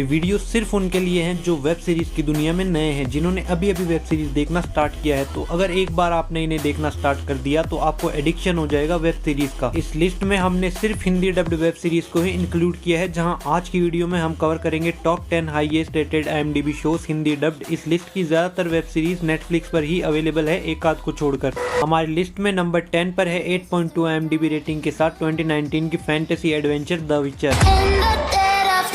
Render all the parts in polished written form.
Video सिर्फ उनके लिए हैं जो वेब सीरीज की दुनिया में नए हैं, जिन्होंने अभी अभी वेब सीरीज देखना स्टार्ट किया है। तो अगर एक बार आपने इन्हें देखना स्टार्ट कर दिया तो आपको एडिक्शन हो जाएगा वेब सीरीज का। इस लिस्ट में हमने सिर्फ हिंदी डब्ड वेब सीरीज को ही इंक्लूड किया है, जहां आज की वीडियो में हम कवर करेंगे top 10 highest rated IMDb shows Hindi dubbed. इस लिस्ट की ज्यादातर वेब सीरीज नेटफ्लिक्स पर ही अवेलेबल है, एक आध को छोड़कर। हमारी लिस्ट में नंबर 10 पर है 8.2 IMDb रेटिंग के साथ 2019 की फैंटेसी एडवेंचर द विचर।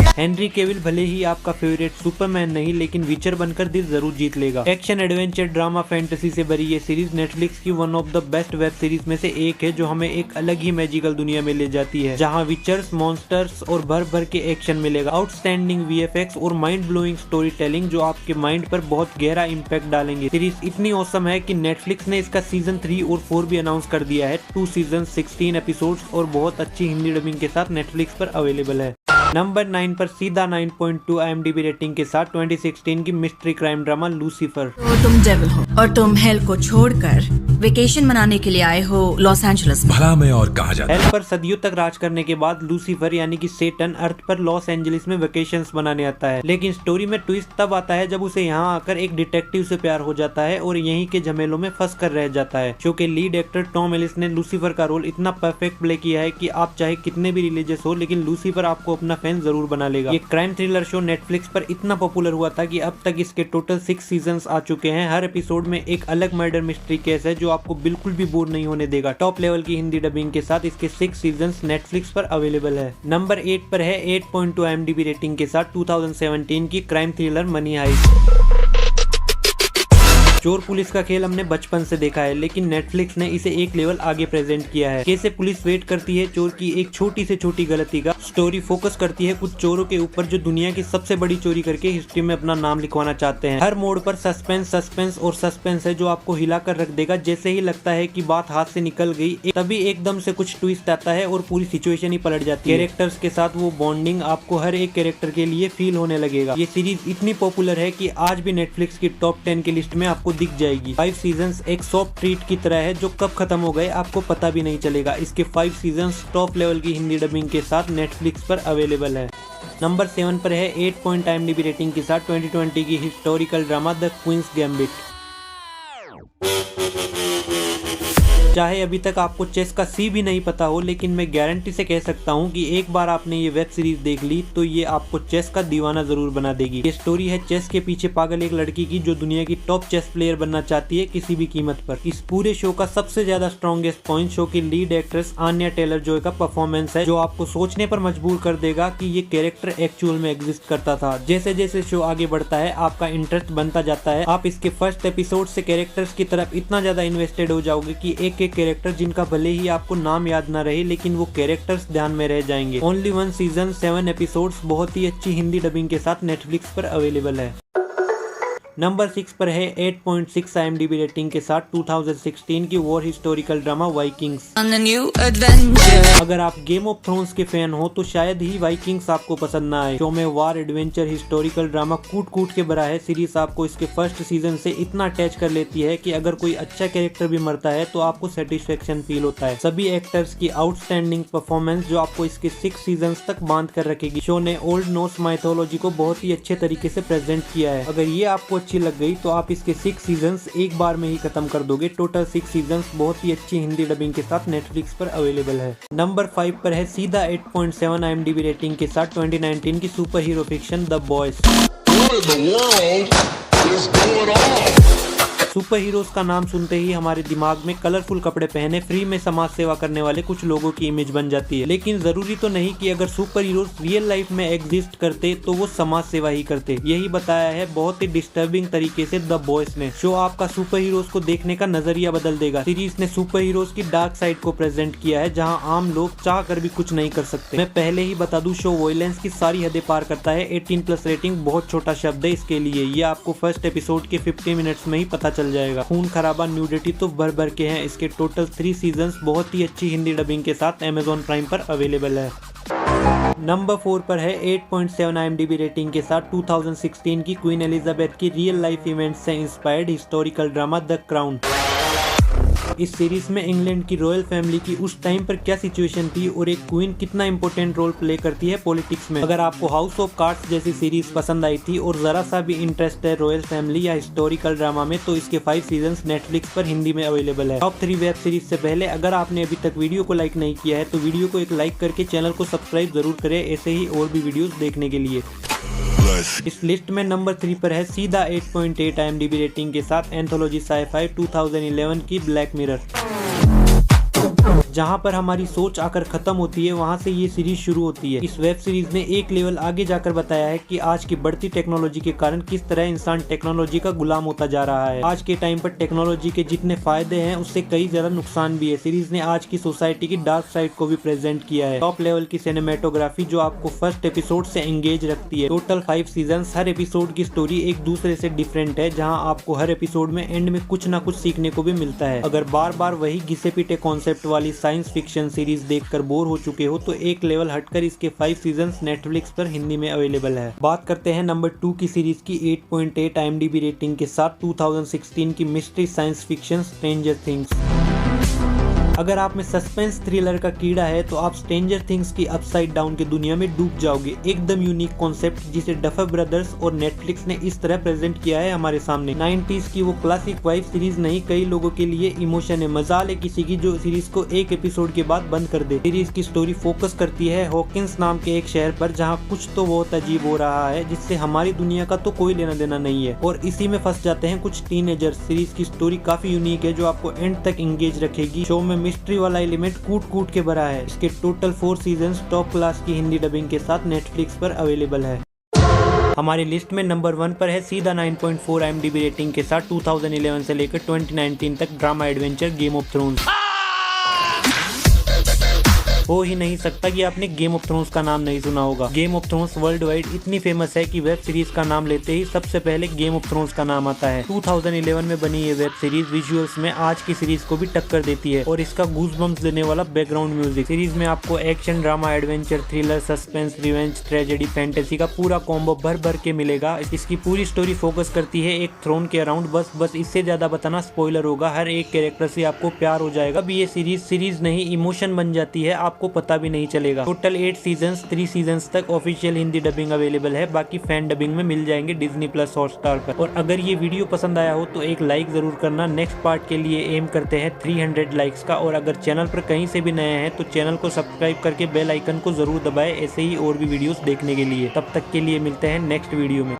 हेनरी केविल भले ही आपका फेवरेट सुपरमैन नहीं, लेकिन विचर बनकर दिल जरूर जीत लेगा। एक्शन एडवेंचर ड्रामा फैंटेसी से भरी ये सीरीज नेटफ्लिक्स की one of the best web series में से एक है, जो हमें एक अलग ही मैजिकल दुनिया में ले जाती है, जहां विचर्स, मॉन्स्टर्स और भर भर के एक्शन मिलेगा। आउटस्टैंडिंग VFX और माइंड ब्लोइंग स्टोरी टेलिंग जो आपके माइंड पर बहुत गहरा इम्पैक्ट डालेंगे। सीरीज इतनी औसम है कि नेटफ्लिक्स ने इसका सीजन 3 और 4 भी अनाउंस कर दिया है। 2 सीजन 16 एपिसोड्स और बहुत अच्छी हिंदी डबिंग के साथ नेटफ्लिक्स पर अवेलेबल है। नंबर 9 पर सीधा 9.2 IMDb रेटिंग के साथ 2016 की मिस्ट्री क्राइम ड्रामा लूसीफर। तो तुम डेविल हो और तुम हेल को छोड़कर वेकेशन मनाने के लिए आए हो लॉस एंजलिस में। भला में और कहा जाता है। हेल पर सदियों तक राज करने के बाद लूसीफर यानी कि सेटन अर्थ पर लॉस एंजलिस में वेकेशंस मनाने आता है, लेकिन स्टोरी में ट्विस्ट तब आता है जब उसे यहाँ आकर एक डिटेक्टिव से प्यार हो जाता है और यहीं के झमेलों में फंस कर रह जाता है। शो के लीड एक्टर टॉम एलिस ने लूसीफर का रोल इतना परफेक्ट प्ले किया है कि आप चाहे कितने भी रिलीजियस हो, लेकिन लूसीफर आपको अपना फैन जरूर बना लेगा। ये क्राइम थ्रिलर शो नेटफ्लिक्स पर इतना पॉपुलर हुआ था कि अब तक इसके टोटल 6 सीजन्स आ चुके हैं। हर एपिसोड में एक अलग मर्डर मिस्ट्री केस है जो आपको बिल्कुल भी बोर नहीं होने देगा। टॉप लेवल की हिंदी डबिंग के साथ इसके 6 सीजन्स नेटफ्लिक्स पर अवेलेबल है। नंबर 8 पर है 8.2 IMDb रेटिंग के साथ 2017 की क्राइम थ्रिलर मनी हाइस्ट। चोर पुलिस का खेल हमने बचपन से देखा है, लेकिन नेटफ्लिक्स ने इसे एक लेवल आगे प्रेजेंट किया है। कैसे पुलिस वेट करती है चोर की एक छोटी से छोटी गलती का। स्टोरी फोकस करती है कुछ चोरों के ऊपर जो दुनिया की सबसे बड़ी चोरी करके हिस्ट्री में अपना नाम लिखवाना चाहते हैं। हर मोड़ पर सस्पेंस और सस्पेंस है जो आपको हिला कर रख देगा। जैसे ही लगता है कि बात हाथ से निकल गई, तभी एकदम से कुछ ट्विस्ट आता है और पूरी सिचुएशन ही पलट जाती है। कैरेक्टर्स के साथ वो बॉन्डिंग आपको हर एक कैरेक्टर के लिए फील होने लगेगा। ये सीरीज इतनी पॉपुलर है कि आज भी नेटफ्लिक्स की टॉप 10 की लिस्ट में आपको दिख जाएगी। 5 सीजन्स एक सॉफ्ट ट्रीट की तरह है जो कब खत्म हो गए आपको पता भी नहीं चलेगा। इसके 5 सीजन्स टॉप लेवल की हिंदी डबिंग के साथ नेटफ्लिक्स पर अवेलेबल है। नंबर 7 पर है 8 IMDb रेटिंग के साथ 2020 की historical drama the Queen's Gambit. चाहे अभी तक आपको चेस का सी भी नहीं पता हो, लेकिन मैं गारंटी से कह सकता हूँ कि एक बार आपने ये वेब सीरीज देख ली तो ये आपको चेस का दीवाना जरूर बना देगी। ये स्टोरी है चेस के पीछे पागल एक लड़की की जो दुनिया की टॉप चेस प्लेयर बनना चाहती है किसी भी कीमत पर। इस पूरे शो का सबसे ज्यादा स्ट्रॉन्गेस्ट पॉइंट शो की lead actress Anya Taylor Joy का परफॉर्मेंस है, जो आपको सोचने पर मजबूर कर देगा कि ये कैरेक्टर एक्चुअल में एग्जिस्ट करता था। जैसे जैसे शो आगे बढ़ता है आपका इंटरेस्ट बनता जाता है। आप इसके फर्स्ट एपिसोड से कैरेक्टर्स की तरफ इतना ज्यादा इन्वेस्टेड हो जाओगे कि एक कैरेक्टर जिनका भले ही आपको नाम याद ना रहे, लेकिन वो कैरेक्टर्स ध्यान में रह जाएंगे। ओनली 1 सीजन 7 एपिसोड्स बहुत ही अच्छी हिंदी डबिंग के साथ नेटफ्लिक्स पर अवेलेबल है। नंबर 6 पर है 8.6 IMDb रेटिंग के साथ 2016 की वॉर हिस्टोरिकल ड्रामा वाइकिंग्स। अगर आप गेम ऑफ थ्रोन्स के फैन हो तो शायद ही वाइकिंग्स आपको पसंद ना आए। शो में वार एडवेंचर हिस्टोरिकल ड्रामा कूट कूट के भरा है। सीरीज आपको इसके फर्स्ट सीजन से इतना अटैच कर लेती है कि अगर कोई अच्छा कैरेक्टर भी मरता है तो आपको सेटिस्फेक्शन फील होता है। सभी एक्टर्स की आउटस्टैंडिंग परफॉर्मेंस जो आपको इसके 6 सीजन तक बांध कर रखेगी। शो ने ओल्ड नॉर्स माइथोलॉजी को बहुत ही अच्छे तरीके से प्रेजेंट किया है। अगर ये आपको अच्छी लग गई तो आप इसके 6 सीजन्स एक बार में ही खत्म कर दोगे। टोटल 6 सीजन्स बहुत ही अच्छी हिंदी डबिंग के साथ नेटफ्लिक्स पर अवेलेबल है। नंबर 5 पर है सीधा 8.7 IMDb रेटिंग के साथ 2019 की super hero fiction the boys. Super heroes का नाम सुनते ही हमारे दिमाग में कलरफुल कपड़े पहने फ्री में समाज सेवा करने वाले कुछ लोगों की इमेज बन जाती है, लेकिन जरूरी तो नहीं कि अगर सुपर हीरोज रियल लाइफ में एग्जिस्ट करते तो वो समाज सेवा ही करते। यही बताया है बहुत ही डिस्टर्बिंग तरीके से द बॉयज ने। शो आपका सुपर हीरोज को देखने का नजरिया बदल देगा। सीरीज ने सुपर हीरोज की डार्क साइड को प्रेजेंट किया है, जहाँ आम लोग चाह कर भी कुछ नहीं कर सकते। मैं पहले ही बता दूं, शो वॉयलेंस की सारी हदें पार करता है। 18+ रेटिंग बहुत छोटा शब्द है इसके लिए। ये आपको फर्स्ट एपिसोड के 50 मिनट्स में ही पता चल जाएगा। खून खराबा न्यूडिटी तो भर भर के हैं। इसके टोटल 3 सीजन्स बहुत ही अच्छी हिंदी डबिंग के साथ Amazon प्राइम पर अवेलेबल है। नंबर 4 पर है 8.7 IMDb रेटिंग के साथ 2016 की क्वीन एलिजाबेथ की रियल लाइफ इवेंट्स से inspired historical drama the crown. इस सीरीज में इंग्लैंड की रॉयल फैमिली की उस टाइम पर क्या सिचुएशन थी और एक क्वीन कितना इंपॉर्टेंट रोल प्ले करती है पॉलिटिक्स में। अगर आपको हाउस ऑफ कार्ड्स जैसी सीरीज पसंद आई थी और जरा सा भी इंटरेस्ट है रॉयल फैमिली या हिस्टोरिकल ड्रामा में, तो इसके 5 सीजन नेटफ्लिक्स पर हिंदी में अवेलेबल है। टॉप 3 वेब सीरीज से पहले अगर आपने अभी तक वीडियो को लाइक नहीं किया है तो वीडियो को एक लाइक करके चैनल को सब्सक्राइब जरूर करें ऐसे ही और भी वीडियोस देखने के लिए। इस लिस्ट में नंबर 3 पर है सीधा 8.8 IMDb रेटिंग के साथ एंथोलॉजी साइ-फाई 2011 की ब्लैक मिरर। जहां पर हमारी सोच आकर खत्म होती है वहां से ये सीरीज शुरू होती है। इस वेब सीरीज ने एक लेवल आगे जाकर बताया है कि आज की बढ़ती टेक्नोलॉजी के कारण किस तरह इंसान टेक्नोलॉजी का गुलाम होता जा रहा है। आज के टाइम पर टेक्नोलॉजी के जितने फायदे हैं उससे कई ज्यादा नुकसान भी है। सीरीज ने आज की सोसाइटी की डार्क साइड को भी प्रेजेंट किया है। टॉप लेवल की सिनेमेटोग्राफी जो आपको फर्स्ट एपिसोड से एंगेज रखती है। टोटल 5 सीजन, हर एपिसोड की स्टोरी एक दूसरे से डिफरेंट है, जहाँ आपको हर एपिसोड में एंड में कुछ न कुछ सीखने को भी मिलता है। अगर बार बार वही घिसे पीटे कॉन्सेप्ट वाली साइंस फिक्शन सीरीज देखकर बोर हो चुके हो तो एक लेवल हटकर इसके 5 सीजन्स नेटफ्लिक्स पर हिंदी में अवेलेबल है। बात करते हैं नंबर 2 की सीरीज की 8.8 IMDb रेटिंग के साथ 2016 की mystery science fiction stranger things. अगर आप में सस्पेंस थ्रिलर का कीड़ा है तो आप स्ट्रेंजर थिंग्स की अपसाइड डाउन की दुनिया में डूब जाओगे। एकदम यूनिक कॉन्सेप्ट जिसे डफर ब्रदर्स और नेटफ्लिक्स ने इस तरह प्रेजेंट किया है हमारे सामने। 90s की वो क्लासिक वाइब सीरीज नहीं, कई लोगों के लिए इमोशन है। मजाल है किसी की जो सीरीज को एक एपिसोड के बाद बंद कर दे। सीरीज की स्टोरी फोकस करती है हॉकिंस नाम के एक शहर पर, जहाँ कुछ तो बहुत अजीब हो रहा है जिससे हमारी दुनिया का तो कोई लेना देना नहीं है, और इसी में फंस जाते हैं कुछ टीनेजर्स। सीरीज की स्टोरी काफी यूनिक है जो आपको एंड तक एंगेज रखेगी। शो में मिस्ट्री वाला एलिमेंट कूट के भरा है। इसके टोटल 4 सीजन्स टॉप क्लास की हिंदी डबिंग के साथ नेटफ्लिक्स पर अवेलेबल है। हमारी लिस्ट में नंबर 1 पर है सीधा 9.4 IMDb रेटिंग के साथ 2011 से लेकर 2019 तक drama adventure game of thrones. हो ही नहीं सकता कि आपने गेम ऑफ थ्रोन्स का नाम नहीं सुना होगा। Game of thrones world wide इतनी फेमस है कि वेब सीरीज का नाम लेते ही सबसे पहले गेम ऑफ थ्रोन्स का नाम आता है। 2011 में बनी ये वेब सीरीज विजुअल्स में आज की सीरीज को भी टक्कर देती है, और इसका गूज़बम्प्स देने वाला बैकग्राउंड म्यूजिक। सीरीज में आपको action, drama, adventure, thriller, suspense, revenge, tragedy, fantasy का पूरा कॉम्बो भर के मिलेगा। इसकी पूरी स्टोरी फोकस करती है एक थ्रोन के अराउंड। बस इससे ज्यादा बताना स्पॉइलर होगा। हर एक कैरेक्टर से आपको प्यार हो जाएगा। अब ये सीरीज नहीं इमोशन बन जाती है, आपको पता भी नहीं चलेगा। टोटल 8 सीजन्स, 3 सीजन्स तक ऑफिशियल हिंदी डबिंग अवेलेबल है, बाकी फैन डबिंग में मिल जाएंगे डिज्नी प्लस हॉटस्टार पर। और अगर ये वीडियो पसंद आया हो तो एक लाइक जरूर करना। नेक्स्ट पार्ट के लिए एम करते हैं 300 लाइक्स का, और अगर चैनल पर कहीं से भी नए हैं तो चैनल को सब्सक्राइब करके बेल आइकन को जरूर दबाएं ऐसे ही और भी वीडियोस देखने के लिए। तब तक के लिए मिलते हैं नेक्स्ट वीडियो में।